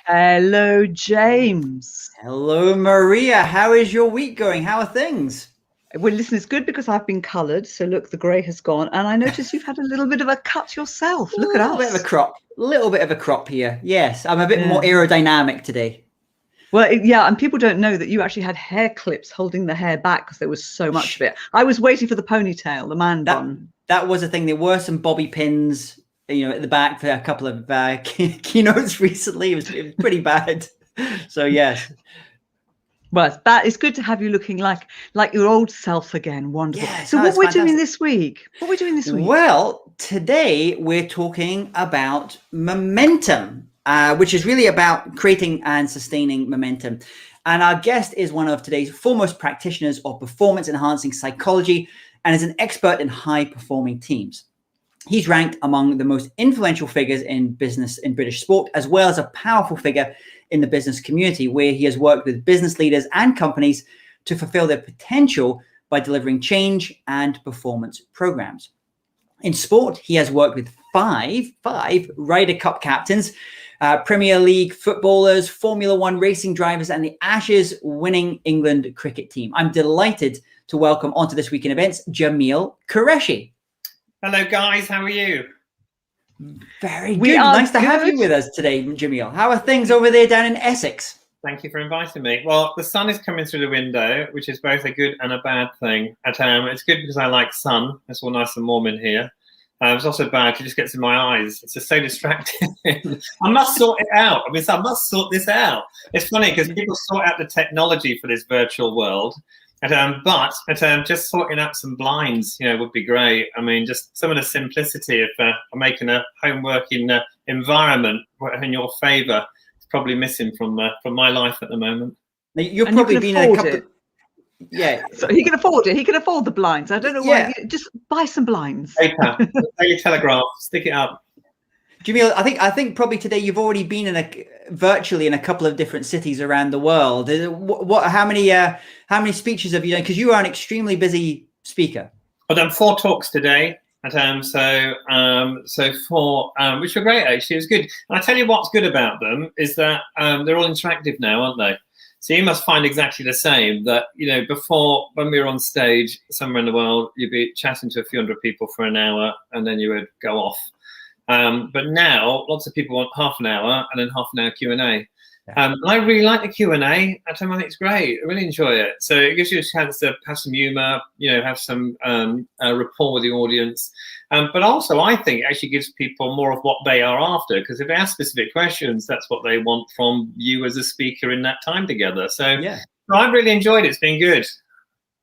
Hello, James. Hello, Maria. How is your week going? How are things? Well, listen, it's good because I've been coloured. So look, the grey has gone. And I notice you've had a little bit of a cut yourself. Look at us. A little bit of a crop. A little bit of a crop here. Yes, I'm a bit more aerodynamic today. Well, yeah, and people don't know that you actually had hair clips holding the hair back because there was so much of it. I was waiting for the ponytail, the man bun. That was the thing. There were some bobby pins, at the back for a couple of keynotes recently. It was pretty bad. So yes. Well, it's good to have you looking like your old self again. Wonderful. Yes, so what we're doing this week? What are we doing this week? Well, today we're talking about momentum, which is really about creating and sustaining momentum. And our guest is one of today's foremost practitioners of performance-enhancing psychology and is an expert in high-performing teams. He's ranked among the most influential figures in business in British sport, as well as a powerful figure in the business community, where he has worked with business leaders and companies to fulfill their potential by delivering change and performance programs. In sport, he has worked with five Ryder Cup captains, Premier League footballers, Formula One racing drivers, and the Ashes winning England cricket team. I'm delighted to welcome onto This Week in Events, Jamil Qureshi. Hello, guys. How are you? Very good. Nice to have you with us today, Jamil. How are things over there down in Essex? Thank you for inviting me. Well, the sun is coming through the window, which is both a good and a bad thing. It's good because I like sun. It's all nice and warm in here. It's also bad. It just gets in my eyes. It's just so distracting. I must sort it out. I must sort this out. It's funny because people sort out the technology for this virtual world. But just sorting out some blinds, would be great. Just some of the simplicity of making a home working environment in your favour is probably missing from my life at the moment. Now, you're probably been in a couple. Yeah, so he can afford it. He can afford the blinds. I don't know why. Just buy some blinds. Paper, Daily Telegraph, stick it up. Jamil, I think probably today you've already been virtually in a couple of different cities around the world. How many speeches have you done? Because you are an extremely busy speaker. I've done 4 talks today, so 4, which were great actually. It was good. And I tell you what's good about them is that they're all interactive now, aren't they? So you must find exactly the same. That before, when we were on stage somewhere in the world, you'd be chatting to a few hundred people for an hour, and then you would go off. But now lots of people want half an hour and then half an hour Q&A. I really like the Q&A. I think it's great. I really enjoy it. So it gives you a chance to have some humour, have some rapport with the audience. But also I think it actually gives people more of what they are after, because if they ask specific questions, that's what they want from you as a speaker in that time together. So I've really enjoyed it. It's been good.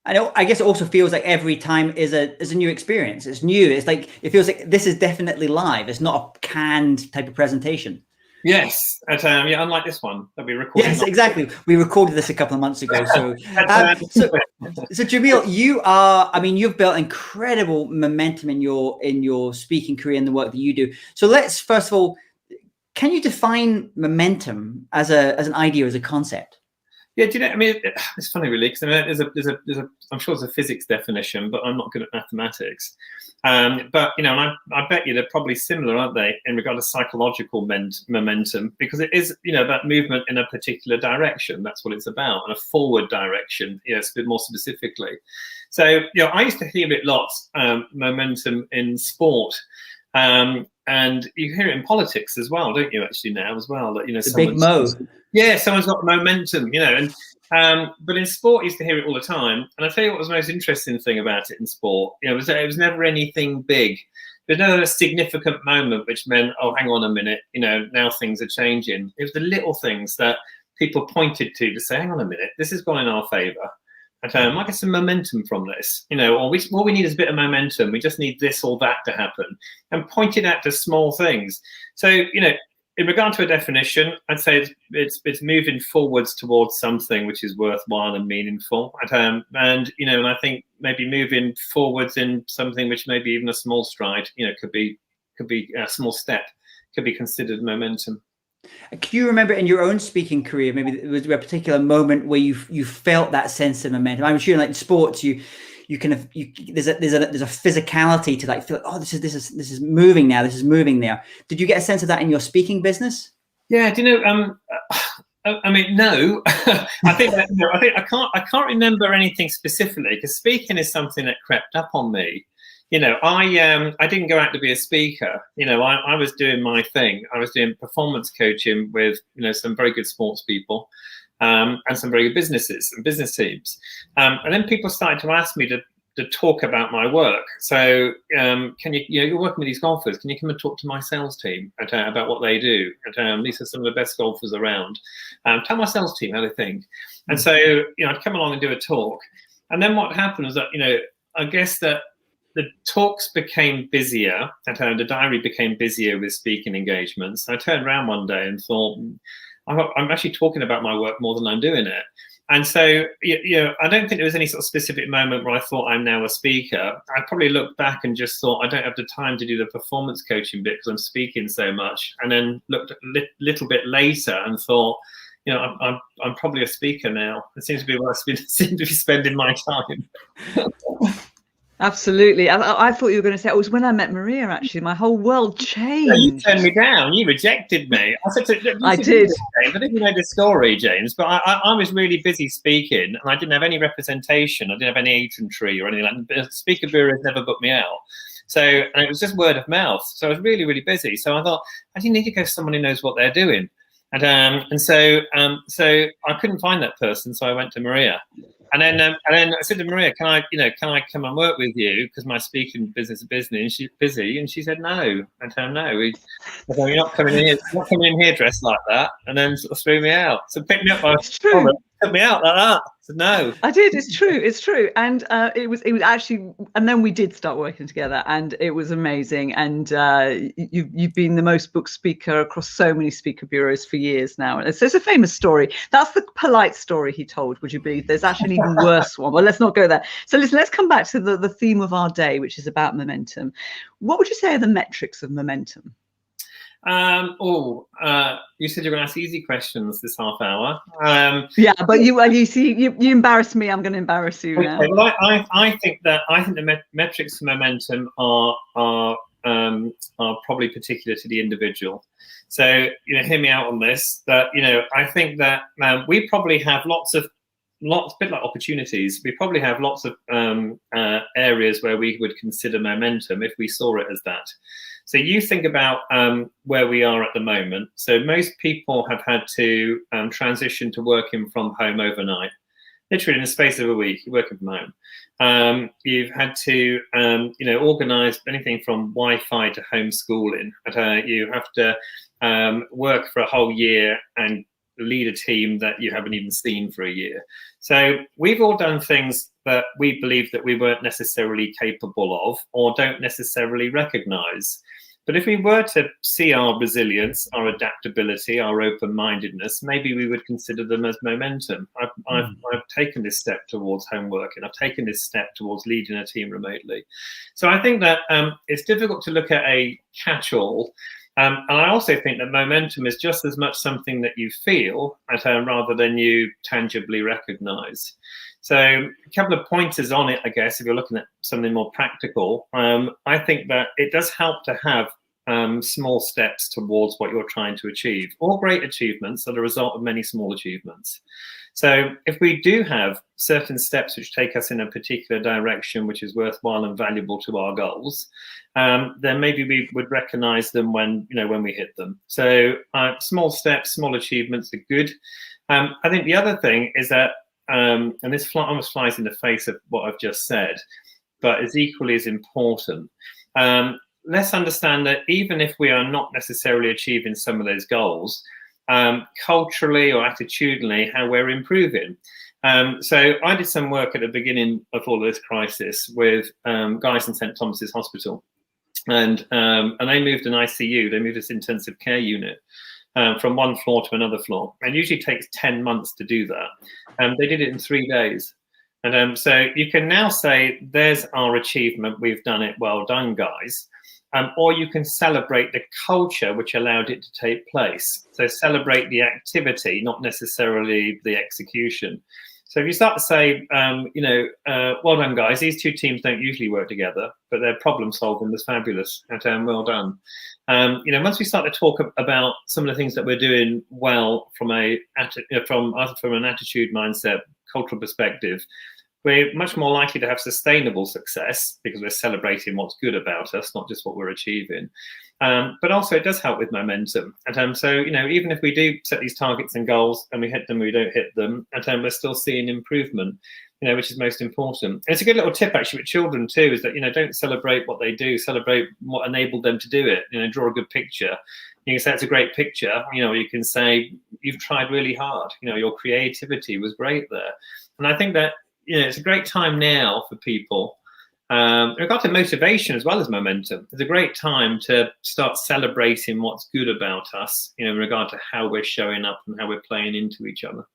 I guess it also feels like every time is a new experience. It's new. It's like it feels like this is definitely live. It's not a canned type of presentation. Yes, unlike this one that we recorded. Yes, exactly. We recorded this a couple of months ago. So, so Jamil, you've built incredible momentum in your speaking career and the work that you do. So let's first of all, can you define momentum as an idea, as a concept? Yeah, it's funny really, because I'm sure there's a physics definition, but I'm not good at mathematics. But I bet you they're probably similar, aren't they, in regard to psychological momentum, because it is that movement in a particular direction. That's what it's about, and a forward direction. A bit more specifically. So I used to hear it lots, momentum in sport. And you hear it in politics as well, don't you? Actually, now as well, that the big mo. Yeah, someone's got momentum, but in sport, I used to hear it all the time. And I tell you what was the most interesting thing about it in sport, was that it was never anything big. There's never a significant moment which meant, oh, hang on a minute, now things are changing. It was the little things that people pointed to say, hang on a minute, this has gone in our favour. I might get some momentum from this, or all we need is a bit of momentum. We just need this or that to happen, and pointed out to small things. So, in regard to a definition, I'd say it's moving forwards towards something which is worthwhile and meaningful. And I think maybe moving forwards in something which maybe even a small stride, could be a small step, could be considered momentum. Can you remember in your own speaking career, maybe there was a particular moment where you felt that sense of momentum? I'm sure, like in sports, there's a physicality to feel like, oh, this is moving now. This is moving now. Did you get a sense of that in your speaking business? Yeah, do you know? I mean, no. I think that, I think I can't remember anything specifically, because speaking is something that crept up on me. I didn't go out to be a speaker. I was doing my thing. I was doing performance coaching with some very good sports people, and some very good businesses and business teams. And then people started to ask me to talk about my work. So can you're working with these golfers, can you come and talk to my sales team about what they do? These are some of the best golfers around. Tell my sales team how they think. And so I'd come along and do a talk. And then what happened was that I guess that the talks became busier, and the diary became busier with speaking engagements. I turned around one day and thought, I'm actually talking about my work more than I'm doing it. And so, I don't think there was any sort of specific moment where I thought I'm now a speaker. I probably looked back and just thought I don't have the time to do the performance coaching bit because I'm speaking so much. And then looked a little bit later and thought, I'm probably a speaker now. It seems to be where I seem to be spending my time. Absolutely. I thought you were going to say it was when I met Maria. Actually, my whole world changed. Yeah, you turned me down. You rejected me. I said, I did. James, I don't know if you know the story, James, but I was really busy speaking, and I didn't have any representation. I didn't have any agentry or anything like that. The speaker bureau never booked me out. And it was just word of mouth. So I was really, really busy. So I thought, I didn't need to go to someone who knows what they're doing. And so I couldn't find that person. So I went to Maria. And then I said to Maria, can I come and work with you? Because my speaking business is busy, and she's busy. And she said, no. I told her, no. You're not coming in here dressed like that. And then sort of threw me out. So picked me up by collar, took me out like that. I said, no. I did. It's true. And it was actually, and then we did start working together, and it was amazing. And you've been the most booked speaker across so many speaker bureaus for years now. And so it's a famous story. That's the polite story he told. Would you believe? There's actually an even worse one. Well, let's not go there. So listen, let's come back to the theme of our day, which is about momentum. What would you say are the metrics of momentum? You said you're going to ask easy questions this half hour. Yeah, but you see, you embarrass me. I'm going to embarrass you now. Well, I think the metrics for momentum are probably particular to the individual. So hear me out on this. That I think that we probably have lots, a bit like opportunities. We probably have lots of areas where we would consider momentum if we saw it as that. So you think about where we are at the moment. So most people have had to transition to working from home overnight, literally in the space of a week. You're working from home. You've had to, organise anything from Wi-Fi to homeschooling. You have to work for a whole year and lead a team that you haven't even seen for a year. So we've all done things that we believe that we weren't necessarily capable of or don't necessarily recognise. But if we were to see our resilience, our adaptability, our open-mindedness, maybe we would consider them as momentum. I've taken this step towards homework, and I've taken this step towards leading a team remotely. So I think that it's difficult to look at a catch-all. And I also think that momentum is just as much something that you feel rather than you tangibly recognise. So a couple of pointers on it, I guess, if you're looking at something more practical, I think that it does help to have small steps towards what you're trying to achieve. All great achievements are the result of many small achievements. So if we do have certain steps which take us in a particular direction, which is worthwhile and valuable to our goals, then maybe we would recognize them when we hit them. So small steps, small achievements are good. I think the other thing is that, and this almost flies in the face of what I've just said, but is equally as important. Let's understand that even if we are not necessarily achieving some of those goals, culturally or attitudinally, how we're improving. So I did some work at the beginning of all this crisis with guys in St. Thomas's Hospital, and they moved an ICU. They moved this intensive care unit from one floor to another floor, and usually takes 10 months to do that. They did it in 3 days. And so you can now say, there's our achievement. We've done it. Well done, guys. Or you can celebrate the culture which allowed it to take place. So celebrate the activity, not necessarily the execution. So if you start to say, well done, guys, these two teams don't usually work together, but their problem solving was fabulous, and well done. Once we start to talk about some of the things that we're doing well from an attitude, mindset, cultural perspective, we're much more likely to have sustainable success because we're celebrating what's good about us, not just what we're achieving. But also it does help with momentum. And so, even if we do set these targets and goals and we hit them, we don't hit them, and we're still seeing improvement, which is most important. And it's a good little tip actually with children too, is that, don't celebrate what they do, celebrate what enabled them to do it. Draw a good picture. You can say it's a great picture. You can say you've tried really hard. Your creativity was great there. And I think that, it's a great time now for people, in regard to motivation as well as momentum. It's a great time to start celebrating what's good about us, in regard to how we're showing up and how we're playing into each other.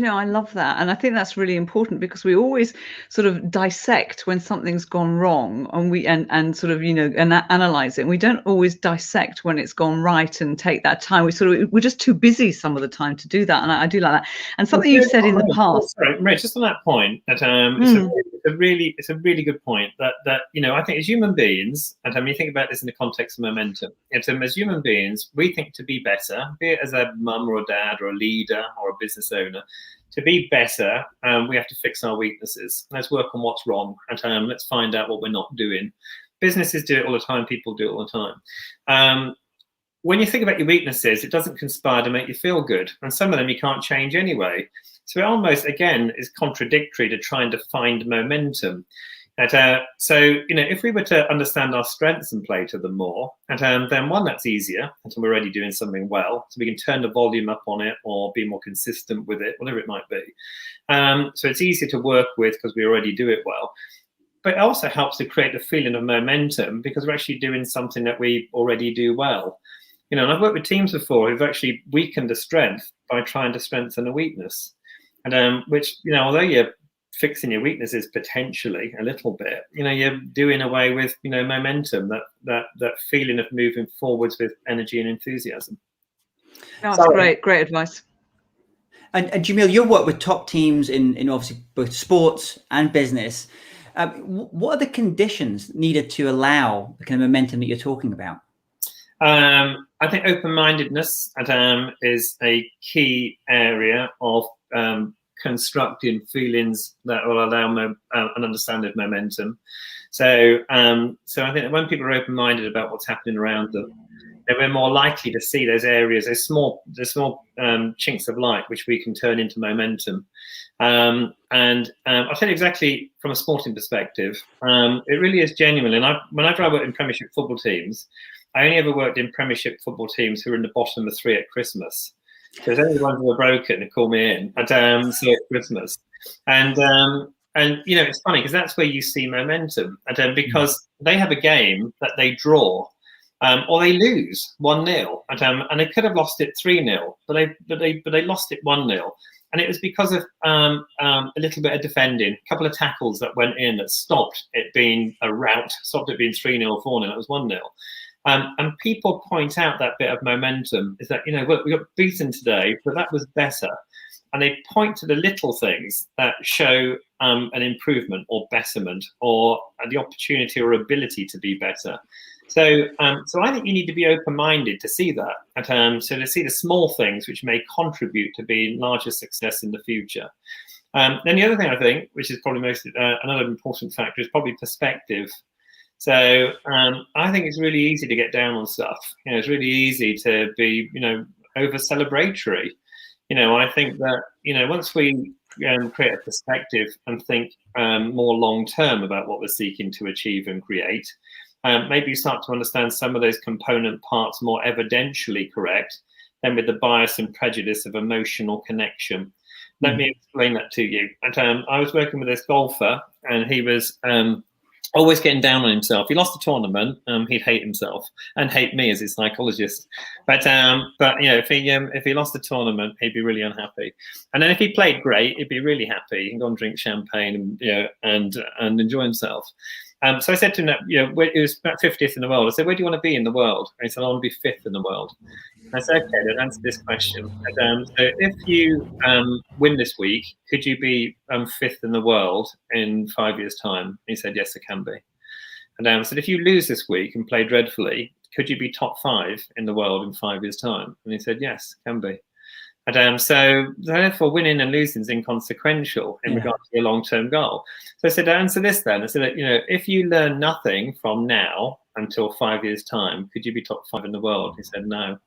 I love that. And I think that's really important because we always sort of dissect when something's gone wrong and sort of, analyze it. And we don't always dissect when it's gone right and take that time. We're just too busy some of the time to do that. And I do like that. And something you've said in the past. Sorry, Rich, just on that point, that it's a really good point that I think as human beings, and you think about this in the context of momentum, as human beings, we think to be better, be it as a mum or a dad or a leader or a business owner, to be better, we have to fix our weaknesses. Let's work on what's wrong, and let's find out what we're not doing. Businesses do it all the time. People do it all the time. When you think about your weaknesses, it doesn't conspire to make you feel good. And some of them you can't change anyway. So it almost, again, is contradictory to trying to find momentum. If we were to understand our strengths and play to them more, then one, that's easier until we're already doing something well. So we can turn the volume up on it or be more consistent with it, whatever it might be. So it's easier to work with because we already do it well. But it also helps to create a feeling of momentum because we're actually doing something that we already do well. And I've worked with teams before who've actually weakened a strength by trying to strengthen a weakness. And which, although you're fixing your weaknesses potentially a little bit, you're doing away with, momentum, that feeling of moving forwards with energy and enthusiasm. That's great advice. And Jamil, you work with top teams in obviously both sports and business. What are the conditions needed to allow the kind of momentum that you're talking about? I think open-mindedness is a key area of constructing feelings that will allow an understanding of momentum. So I think that when people are open-minded about what's happening around them, then we're more likely to see those areas, those small chinks of light, which we can turn into momentum. I'll tell you exactly from a sporting perspective, it really is genuine. And whenever I work in Premiership football teams, I only ever worked in Premiership football teams who were in the bottom of 3 at Christmas. So there's only ones who were broken and call me in at Christmas. And it's funny because that's where you see momentum. And because they have a game that they draw or they lose 1-0. And they could have lost it 3-0, but they lost it 1-0. And it was because of a little bit of defending, a couple of tackles that went in that stopped it being a rout, stopped it being 3-0 or 4-0. It was 1-0. And people point out that bit of momentum is that, look, we got beaten today, but that was better. And they point to the little things that show an improvement or betterment or the opportunity or ability to be better. So I think you need to be open-minded to see that. So to see the small things which may contribute to being larger success in the future. Then the other thing I think, which is probably another important factor, is probably perspective. So I think it's really easy to get down on stuff. It's really easy to be, over celebratory. I think that, once we create a perspective and think more long term about what we're seeking to achieve and create, maybe you start to understand some of those component parts more evidentially correct than with the bias and prejudice of emotional connection. Let me explain that to you. And I was working with this golfer, and he was always getting down on himself. He lost the tournament, he'd hate himself and hate me as his psychologist. But if he lost the tournament, he'd be really unhappy. And then if he played great, he'd be really happy. He'd go and drink champagne and enjoy himself. So I said to him that, you know, it was about 50th in the world. I said, where do you want to be in the world? And he said, I want to be 5th in the world. I said, okay, then answer this question. So if you win this week, could you be 5th in the world in 5 years' time? And he said, yes, I can be. And I said, if you lose this week and play dreadfully, could you be top 5 in the world in 5 years' time? And he said, yes, can be. And so therefore, winning and losing is inconsequential in regard to your long-term goal. So I said, answer this then. I said, that, you know, if you learn nothing from now until 5 years' time, could you be top 5 in the world? He said, no.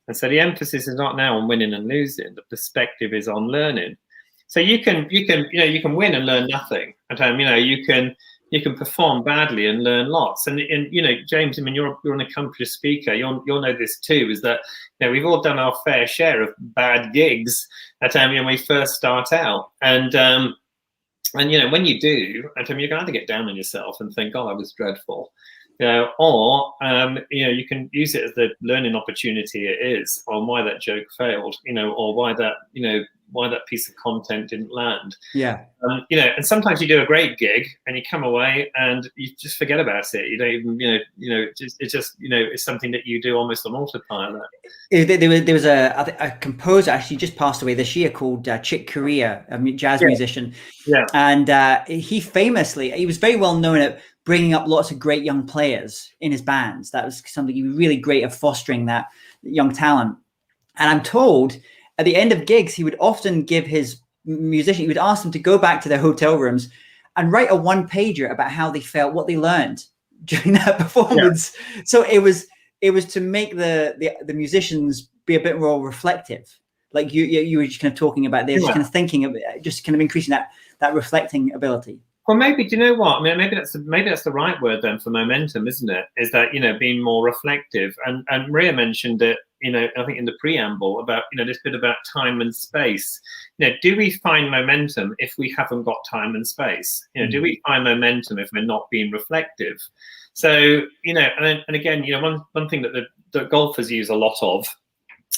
And so the emphasis is not now on winning and losing. The perspective is on learning. So you can win and learn nothing. And you can perform badly and learn lots. And you know, James, I mean, you're an accomplished speaker. You'll know this too. Is that, you know, we've all done our fair share of bad gigs at when we first start out. And you know, when you do, you're going to get down on yourself and think, "Oh, I was dreadful." You know, or you know, you can use it as the learning opportunity it is, or why that joke failed, you know, or why that piece of content didn't land. Yeah. You know, and sometimes you do a great gig and you come away and you just forget about it. You don't even, it's something that you do almost on autopilot. There was a composer actually just passed away this year called Chick Corea, a jazz musician. Yeah. And he was very well known at bringing up lots of great young players in his bands. That was something he was really great at, fostering that young talent. And I'm told at the end of gigs, he would often give his musician, he would ask them to go back to their hotel rooms and write a one-pager about how they felt, what they learned during that performance. Yeah. So it was to make the musicians be a bit more reflective. Like you were just kind of talking about this, kind of thinking, just kind of increasing that reflecting ability. Well, maybe, do you know what? I mean, maybe that's the right word then for momentum, isn't it? Is that, you know, being more reflective. And Maria mentioned it, you know, I think in the preamble about, you know, this bit about time and space. You know, do we find momentum if we haven't got time and space? You know, do we find momentum if we're not being reflective? So, you know, and again, you know, one thing that the golfers use a lot of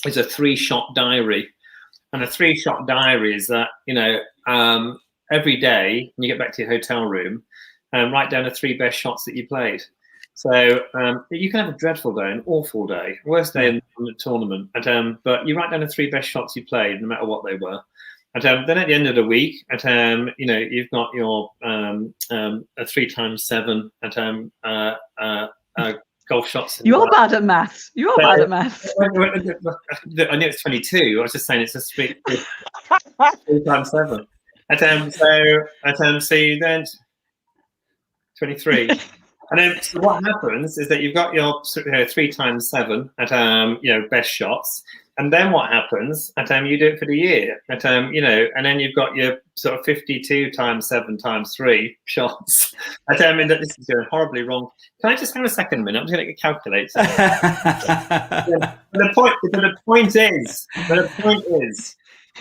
is a 3-shot diary. And a 3-shot diary is that, you know, every day when you get back to your hotel room, write down the 3 best shots that you played. So you can have a dreadful day, an awful day, worst day in the tournament, but you write down the 3 best shots you played, no matter what they were. And then at the end of the week, you know, you've got your a 3x7 golf shots. You are bad at maths. You are bad at maths. I knew it's 22. I was just saying it's a 3x7. So you then 23. And then so what happens is that you've got your 3x7 at you know, best shots, and then what happens at you do it for the year at you know, and then you've got your sort of 52x7x3 shots. And this is going horribly wrong. Can I just have a second minute? I'm just going to get a calculator. The point is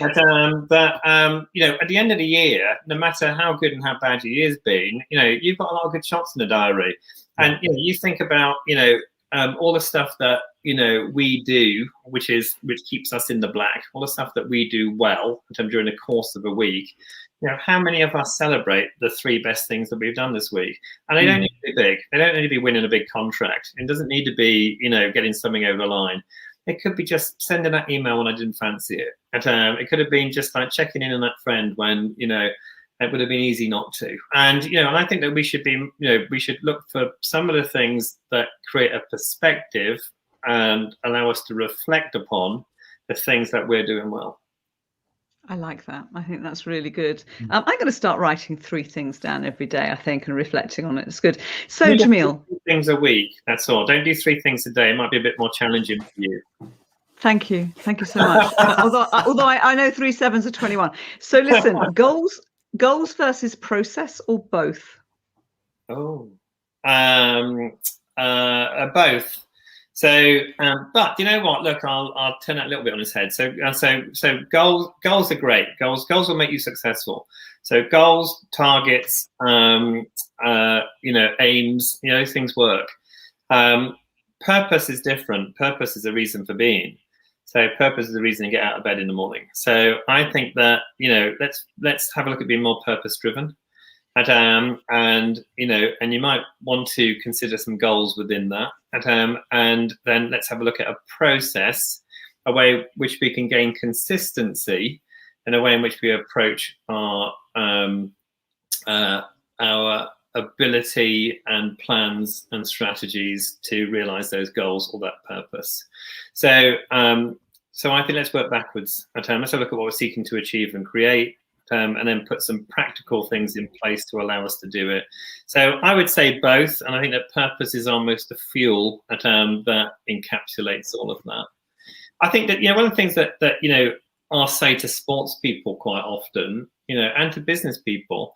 that you know, at the end of the year, no matter how good and how bad your year's been, you know, you've got a lot of good shots in the diary. And you know, you think about, you know, all the stuff that, you know, we do, which keeps us in the black, all the stuff that we do well during the course of a week. You know, how many of us celebrate the 3 best things that we've done this week? And they don't need to be big. They don't need to be winning a big contract. It doesn't need to be, you know, getting something over the line. It could be just sending that email when I didn't fancy it. It could have been just like checking in on that friend when, you know, it would have been easy not to. And, you know, and I think that we should be, you know, we should look for some of the things that create a perspective and allow us to reflect upon the things that we're doing well. I like that. I think that's really good. I'm going to start writing 3 things down every day, I think, and reflecting on it. It's good. So, Jamil. 3 things a week, that's all. Don't do 3 things a day. It might be a bit more challenging for you. Thank you. Thank you so much. although I know 3 7s are 21. So listen, goals versus process, or both? Oh, both. So, but you know what? Look, I'll turn that a little bit on its head. So goals are great. Goals will make you successful. So goals, targets, you know, aims, you know, those things work. Purpose is different. Purpose is a reason for being. So purpose is the reason to get out of bed in the morning. So I think that, you know, let's have a look at being more purpose driven. And you might want to consider some goals within that. And then let's have a look at a process, a way which we can gain consistency, and a way in which we approach our ability and plans and strategies to realize those goals or that purpose. So I think let's work backwards. Let's have a look at what we're seeking to achieve and create, and then put some practical things in place to allow us to do it. So I would say both, and I think that purpose is almost the fuel that encapsulates all of that. I think that one of the things that I'll say to sports people quite often, and to business people,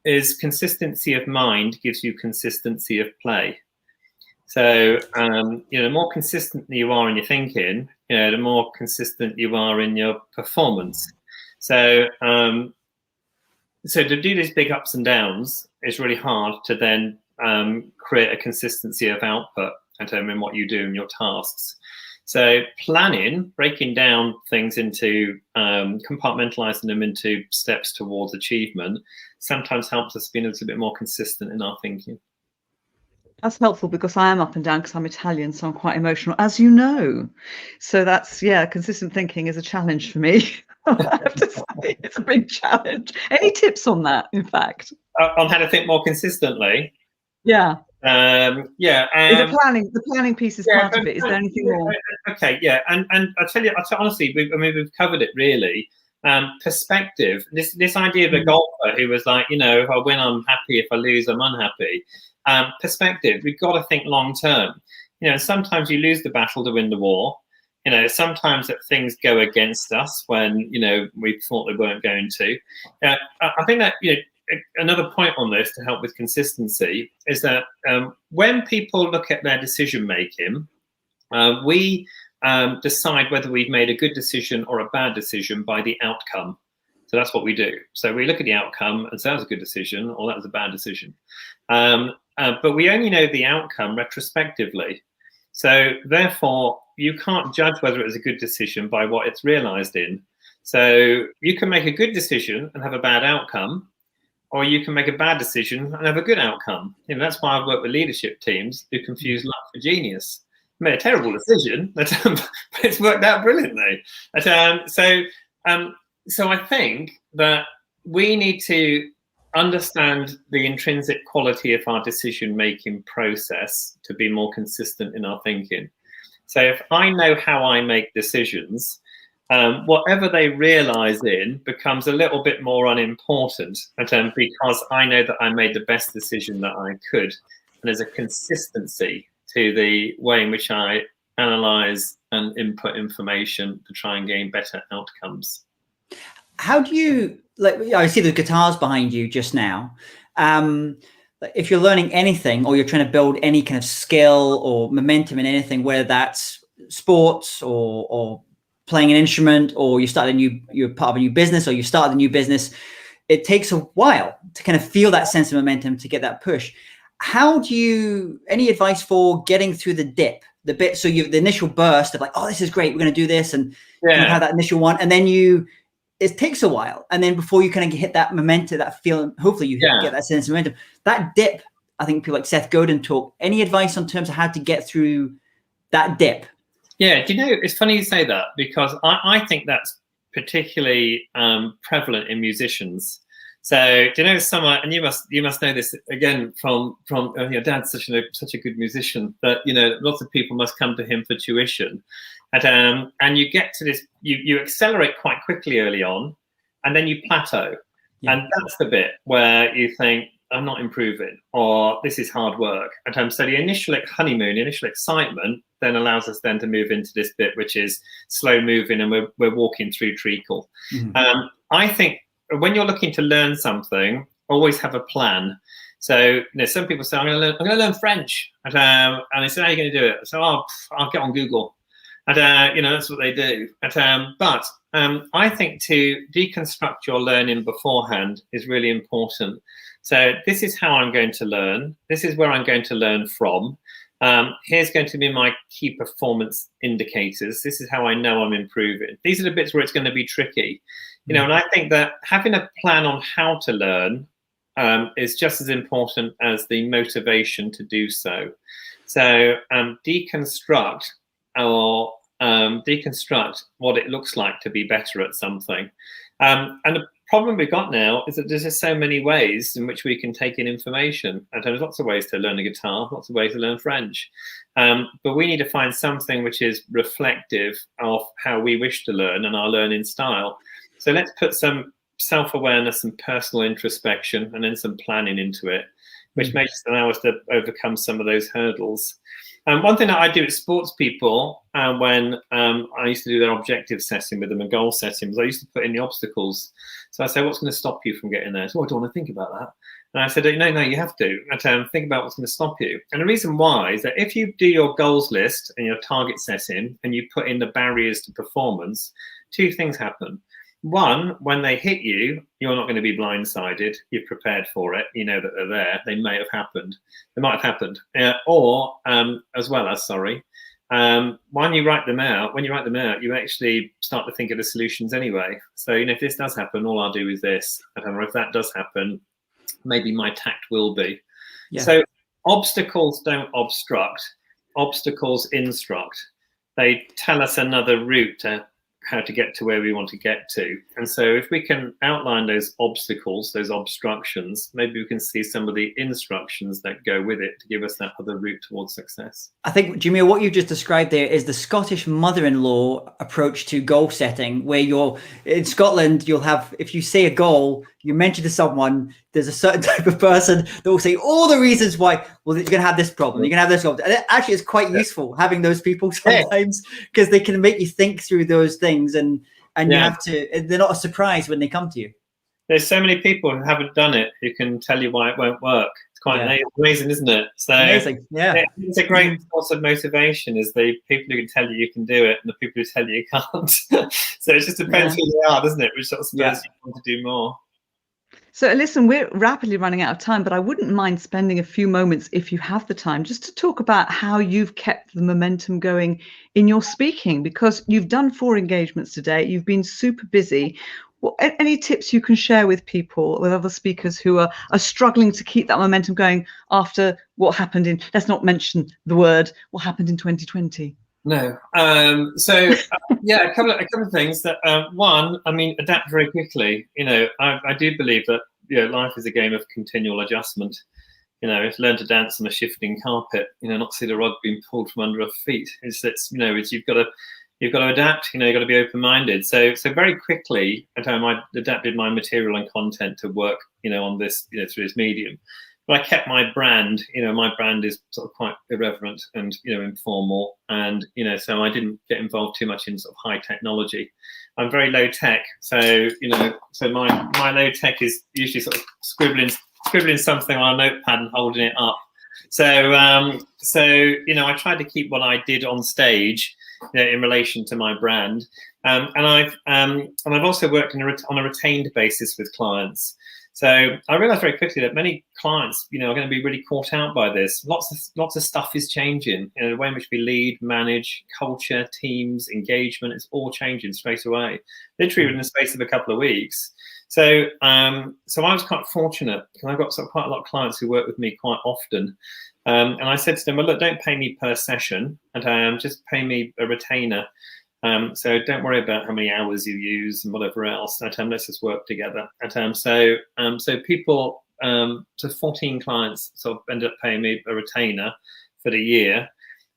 is consistency of mind gives you consistency of play. So the more consistent you are in your thinking, the more consistent you are in your performance. So to do these big ups and downs is really hard to then create a consistency of output in what you do in your tasks. So planning, breaking down things into, compartmentalizing them into steps towards achievement, sometimes helps us being a little bit more consistent in our thinking. That's helpful because I am up and down because I'm Italian, so I'm quite emotional, as you know. So that's, consistent thinking is a challenge for me. I have to say, it's a big challenge. Any tips on that, in fact? On how to think more consistently? Yeah. The planning piece is part of it. Is there anything more? Okay, yeah, and I'll tell you honestly, we've covered it really. Perspective. This idea of a golfer who was like, if I win, I'm happy. If I lose, I'm unhappy. Perspective. We've got to think long term. Sometimes you lose the battle to win the war. Sometimes that things go against us when we thought they weren't going to. I think that another point on this to help with consistency is that when people look at their decision making, we decide whether we've made a good decision or a bad decision by the outcome. So that's what we do. So we look at the outcome and say that was a good decision or that was a bad decision. But we only know the outcome retrospectively. So therefore, you can't judge whether it was a good decision by what it's realized in. So you can make a good decision and have a bad outcome, or you can make a bad decision and have a good outcome. That's why I've worked with leadership teams who confuse luck for genius. Made a terrible decision, but it's worked out brilliantly. So I think that we need to understand the intrinsic quality of our decision-making process to be more consistent in our thinking. So if I know how I make decisions, whatever they realize in becomes a little bit more unimportant, because I know that I made the best decision that I could. And there's a consistency to the way in which I analyze and input information to try and gain better outcomes. How do you, I see the guitars behind you just now. If you're learning anything or you're trying to build any kind of skill or momentum in anything, whether that's sports or playing an instrument, or you're part of a new business, or you started a new business, it takes a while to kind of feel that sense of momentum, to get that push. How do you, any advice for getting through the dip, the bit, so the initial burst of like, oh, this is great, we're going to do this, and you have that initial one, and then it takes a while, and then before you kind of hit that momentum, that feeling, hopefully you get that sense of momentum. That dip, I think people like Seth Godin talk. Any advice on terms of how to get through that dip? Yeah, do you know, it's funny you say that, because I think that's particularly prevalent in musicians. So do you know someone, and you must know this again from your dad's such a good musician that lots of people must come to him for tuition. And you get to this, you accelerate quite quickly early on, and then you plateau. Yeah. And that's the bit where you think, I'm not improving, or this is hard work. And so the initial honeymoon, the initial excitement then allows us then to move into this bit, which is slow moving, and we're walking through treacle. Mm-hmm. I think when you're looking to learn something, always have a plan. So some people say, I'm going to learn French. And they say, how are you going to do it? So I'll get on Google. And that's what they do. But I think to deconstruct your learning beforehand is really important. So this is how I'm going to learn. This is where I'm going to learn from. Here's going to be my key performance indicators. This is how I know I'm improving. These are the bits where it's going to be tricky. And I think that having a plan on how to learn is just as important as the motivation to do so. So deconstruct what it looks like to be better at something. And the problem we've got now is that there's just so many ways in which we can take in information. And there's lots of ways to learn a guitar, lots of ways to learn French. But we need to find something which is reflective of how we wish to learn and our learning style. So let's put some self-awareness and personal introspection and then some planning into it, which makes it allow us to overcome some of those hurdles. One thing that I do with sports people when I used to do their objective setting with them and goal setting was I used to put in the obstacles. So I say, what's going to stop you from getting there? So I don't want to think about that. And I said, no, you have to. And think about what's going to stop you. And the reason why is that if you do your goals list and your target setting and you put in the barriers to performance, two things happen. One, when they hit you, you're not going to be blindsided. You're prepared for it. You know that they're there. They may have happened. They might have happened. When you write them out, you actually start to think of the solutions anyway. So, if this does happen, all I'll do is this. And if that does happen, maybe my tact will be. Yeah. So obstacles don't obstruct. Obstacles instruct. They tell us another route to how to get to where we want to get to. And so if we can outline those obstacles, those obstructions, maybe we can see some of the instructions that go with it to give us that other route towards success. I think, Jamil, what you've just described there is the Scottish mother-in-law approach to goal setting, where in Scotland, you'll have, if you say a goal, you mention to someone, there's a certain type of person that will say all the reasons why, well, you're going to have this problem, you're going to have this problem. And it actually is quite useful having those people sometimes, because they can make you think through those things, and you have to, they're not a surprise when they come to you. There's so many people who haven't done it who can tell you why it won't work. It's quite amazing, isn't it? So amazing. Yeah. It's a great source of motivation is the people who can tell you can do it and the people who tell you can't. So it just depends who they are, doesn't it? Which sort of spurs you want to do more. So listen, we're rapidly running out of time, but I wouldn't mind spending a few moments, if you have the time, just to talk about how you've kept the momentum going in your speaking, because you've done 4 engagements today. You've been super busy. Well, any tips you can share with people, with other speakers who are struggling to keep that momentum going after what happened in, let's not mention the word, what happened in 2020? No. A couple of things. That one, adapt very quickly. I do believe that life is a game of continual adjustment. It's learn to dance on a shifting carpet. Not see the rug being pulled from under our feet. It's you've got to adapt. You've got to be open-minded. So very quickly, I adapted my material and content to work on this through this medium. But I kept my brand. My brand is sort of quite irreverent and informal, and so I didn't get involved too much in sort of high technology. I'm very low tech, so so my low tech is usually sort of scribbling something on a notepad and holding it up. So I tried to keep what I did on stage in relation to my brand, and I've also worked on a retained basis with clients. So I realized very quickly that many clients, are going to be really caught out by this. Lots of stuff is changing. The way in which we lead, manage, culture, teams, engagement, it's all changing straight away, literally within the space of a couple of weeks. So I was quite fortunate, because I've got quite a lot of clients who work with me quite often. And I said to them, well, look, don't pay me per session, and just pay me a retainer. So don't worry about how many hours you use and whatever else. Let's just work together. So people, so 14 clients sort of ended up paying me a retainer for the year.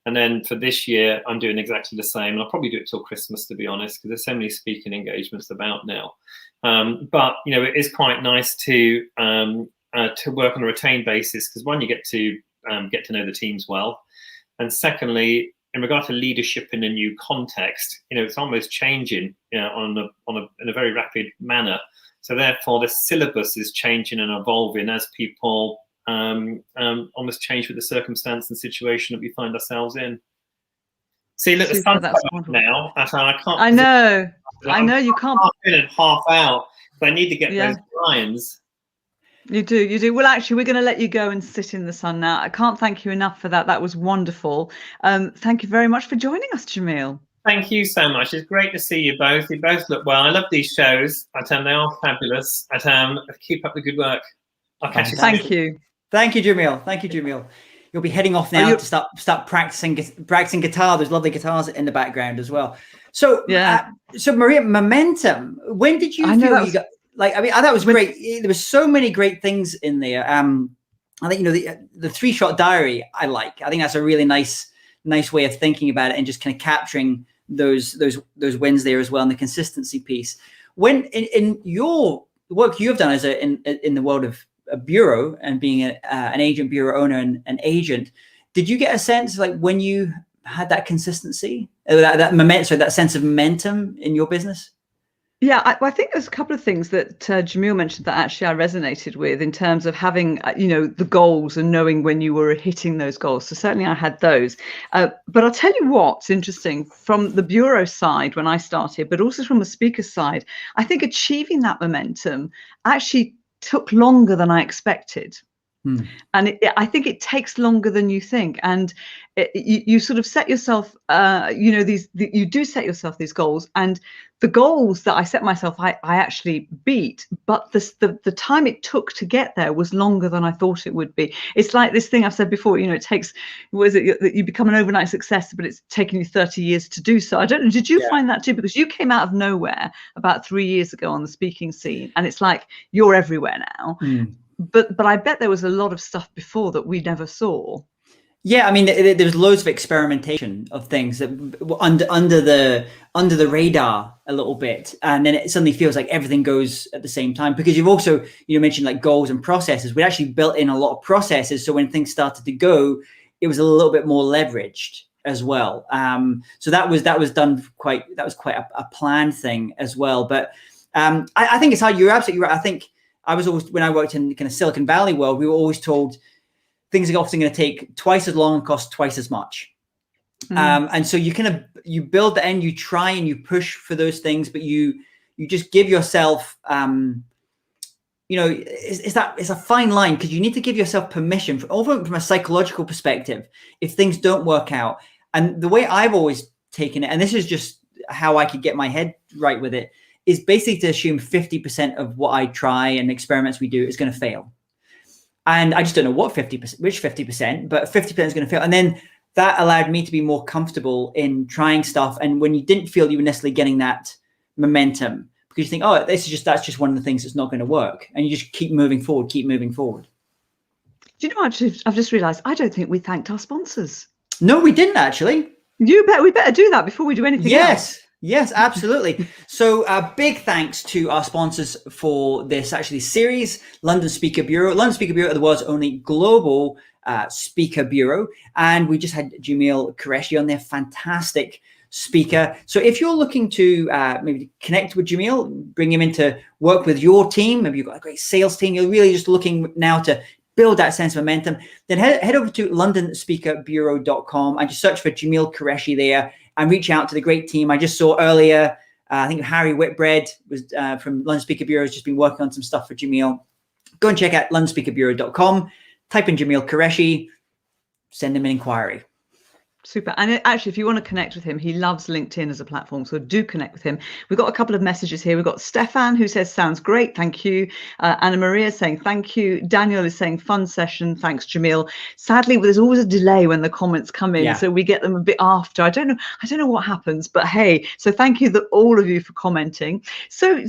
And then for this year, I'm doing exactly the same. And I'll probably do it till Christmas, to be honest, because there's so many speaking engagements about now. But it is quite nice to work on a retained basis, because one, you get to know the teams well, and secondly, in regard to leadership in a new context, it's almost changing, in a very rapid manner. So therefore, the syllabus is changing and evolving as people almost change with the circumstance and situation that we find ourselves in. See, look, the sun's up now. I can't. I know you can't. Half in and half out. But I need to get those lines. You do. Well, actually, we're going to let you go and sit in the sun now. I can't thank you enough for that. That was wonderful. Thank you very much for joining us, Jamil. Thank you so much. It's great to see you both. You both look well. I love these shows. They are fabulous. Keep up the good work. I'll catch you soon. Thank you. Thank you, Jamil. Thank you, Jamil. You'll be heading off now to start practicing guitar. There's lovely guitars in the background as well. So, so Maria, momentum. When did you feel you got? Like, I mean, that was great. There was so many great things in there. I think, you know, the 3-shot diary. I think that's a really nice way of thinking about it and just kind of capturing those wins there as well, and the consistency piece. When in your work you've done as in the world of a bureau and being an agent, bureau owner, and an agent, did you get a sense like when you had that consistency, that sense of momentum in your business? Yeah, I think there's a couple of things that Jamil mentioned that actually I resonated with in terms of having, you know, the goals and knowing when you were hitting those goals. So certainly I had those. But I'll tell you what's interesting from the bureau side when I started, but also from the speaker side, I think achieving that momentum actually took longer than I expected. And I think it takes longer than you think. And you sort of set yourself, you know, you do set yourself these goals, and the goals that I set myself, I actually beat. But the time it took to get there was longer than I thought it would be. It's like this thing I've said before, you know, it takes, what is it, that you become an overnight success, but it's taken you 30 years to do so. I don't know. Did you find that too? Because you came out of nowhere about 3 years ago on the speaking scene, and it's like you're everywhere now. But I bet there was a lot of stuff before that we never saw. Yeah, I mean, there was loads of experimentation of things that under the radar a little bit, and then it suddenly feels like everything goes at the same time. Because you've also, you mentioned like goals and processes. We actually built in a lot of processes, so when things started to go, it was a little bit more leveraged as well. So that was quite a planned thing as well. But I think it's hard. You're absolutely right. I think I was always, when I worked in kind of Silicon Valley world, we were always told things are often going to take twice as long and cost twice as much. And so you build the end, you try and you push for those things, but you just give yourself, you know, it's a fine line, because you need to give yourself permission from a psychological perspective if things don't work out. And the way I've always taken it, and this is just how I could get my head right with it, is basically to assume 50% of what I try and experiments we do is going to fail. And I just don't know which 50%, but 50% is going to fail. And then that allowed me to be more comfortable in trying stuff. And when you didn't feel you were necessarily getting that momentum, because you think, oh, that's just one of the things that's not going to work. And you just keep moving forward. Do you know, actually, I've just realized I don't think we thanked our sponsors. No, we didn't actually. We better do that before we do anything else. Yes, absolutely. So big thanks to our sponsors for this series, London Speaker Bureau. London Speaker Bureau are the world's only global speaker bureau. And we just had Jamil Qureshi on there, fantastic speaker. So if you're looking to maybe connect with Jamil, bring him in to work with your team, maybe you've got a great sales team, you're really just looking now to build that sense of momentum, then head over to londonspeakerbureau.com and just search for Jamil Qureshi there and reach out to the great team. I just saw earlier, I think Harry Whitbread was from London Speaker Bureau has just been working on some stuff for Jamil. Go and check out londonspeakerbureau.com, type in Jamil Qureshi, send him an inquiry. Super. And actually, if you want to connect with him, he loves LinkedIn as a platform. So do connect with him. We've got a couple of messages here. We've got Stefan, who says, sounds great. Thank you. Anna Maria saying, thank you. Daniel is saying, fun session. Thanks, Jamil. Sadly, there's always a delay when the comments come in. Yeah. So we get them a bit after. I don't know what happens, but hey, so thank you all of you for commenting. So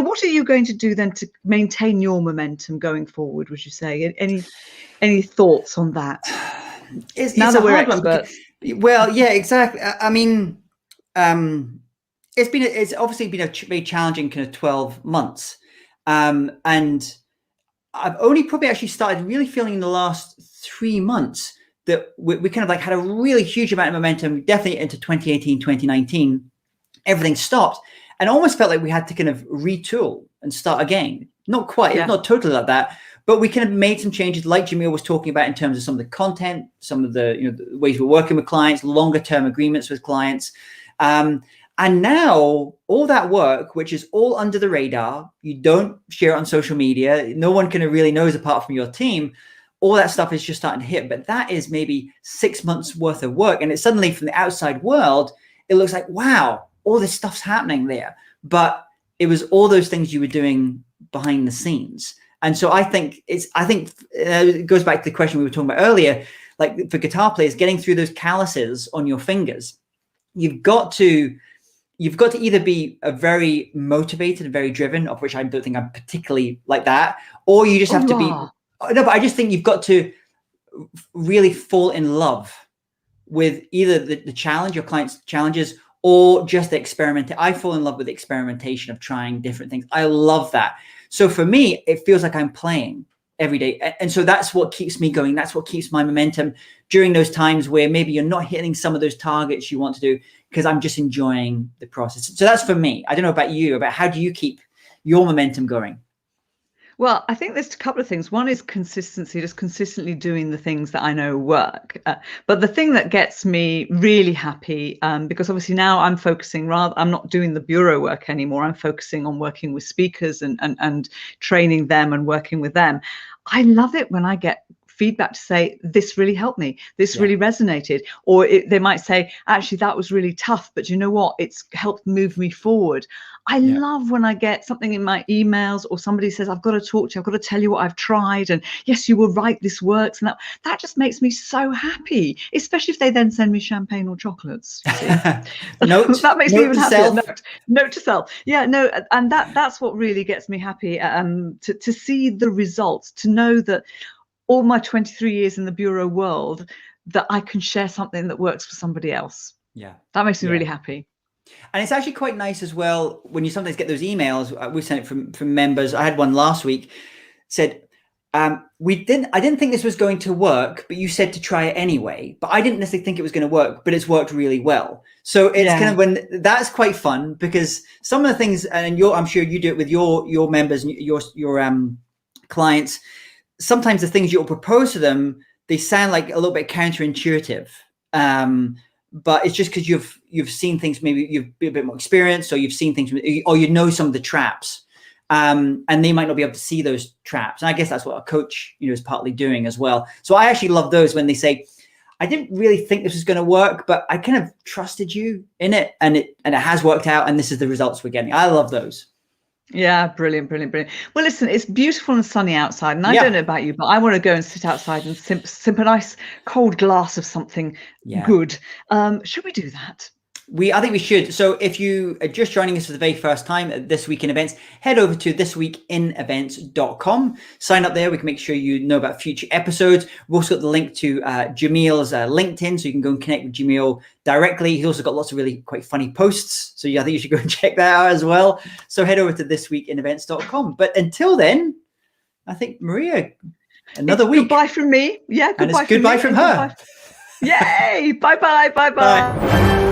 what are you going to do then to maintain your momentum going forward, would you say? Any thoughts on that? Now that we're experts. Well, yeah, exactly. I mean, it's obviously been a very challenging kind of 12 months. And I've only probably actually started really feeling in the last 3 months that we kind of like had a really huge amount of momentum, definitely into 2018, 2019. Everything stopped and almost felt like we had to kind of retool and start again. Not quite, not totally like that. But we kind of made some changes, like Jamil was talking about, in terms of some of the content, some of the the ways we're working with clients, longer term agreements with clients. And now all that work, which is all under the radar, you don't share it on social media, no one kind of really knows apart from your team, all that stuff is just starting to hit. But that is maybe 6 months worth of work. And it's suddenly from the outside world, it looks like, wow, all this stuff's happening there. But it was all those things you were doing behind the scenes. And so I think it goes back to the question we were talking about earlier, like for guitar players, getting through those calluses on your fingers, you've got to either be a very motivated, very driven, of which I don't think I'm particularly like that, or you just have to be, no, but I just think you've got to really fall in love with either the challenge, your client's challenges, or just the experiment. I fall in love with the experimentation of trying different things. I love that. So for me, it feels like I'm playing every day. And so that's what keeps me going. That's what keeps my momentum during those times where maybe you're not hitting some of those targets you want to do, because I'm just enjoying the process. So that's for me. I don't know about you, about how do you keep your momentum going? Well, I think there's a couple of things. One is consistency, just consistently doing the things that I know work. But the thing that gets me really happy, because obviously now I'm focusing I'm not doing the bureau work anymore. I'm focusing on working with speakers and training them and working with them. I love it when I get feedback to say, this really helped me, this really resonated, or they might say, actually, that was really tough, but you know what, it's helped move me forward. I love when I get something in my emails or somebody says, I've got to talk to you, I've got to tell you what I've tried, and yes, you were right, this works. And that just makes me so happy, especially if they then send me champagne or chocolates. That makes me even happier. Note to self. Yeah, no, and that's what really gets me happy, to see the results, to know that all my 23 years in the bureau world, that I can share something that works for somebody else. Yeah. That makes me really happy. And it's actually quite nice as well when you sometimes get those emails. We sent it from members. I had one last week, said, I didn't think this was going to work, but you said to try it anyway. But I didn't necessarily think it was going to work, but it's worked really well. So it's kind of when that's quite fun, because some of the things, and I'm sure you do it with your members and your clients, sometimes the things you'll propose to them, they sound like a little bit counterintuitive. But it's just because you've seen things, maybe you've been a bit more experienced, or you've seen things, or you know some of the traps, and they might not be able to see those traps. And I guess that's what a coach, is partly doing as well. So I actually love those when they say, I didn't really think this was going to work, but I kind of trusted you in it, and it has worked out, and this is the results we're getting. I love those. Yeah, brilliant. Well, listen, it's beautiful and sunny outside, and I don't know about you, but I want to go and sit outside and sip a nice cold glass of something good. Should we do that? I think we should. So if you are just joining us for the very first time at This Week in Events, head over to thisweekinevents.com. Sign up there. We can make sure you know about future episodes. We've also got the link to Jamil's LinkedIn, so you can go and connect with Jamil directly. He's also got lots of really quite funny posts. So I think you should go and check that out as well. So head over to thisweekinevents.com. But until then, I think, Maria, another week. Goodbye from me. Yeah, goodbye from her. Yay. Bye-bye.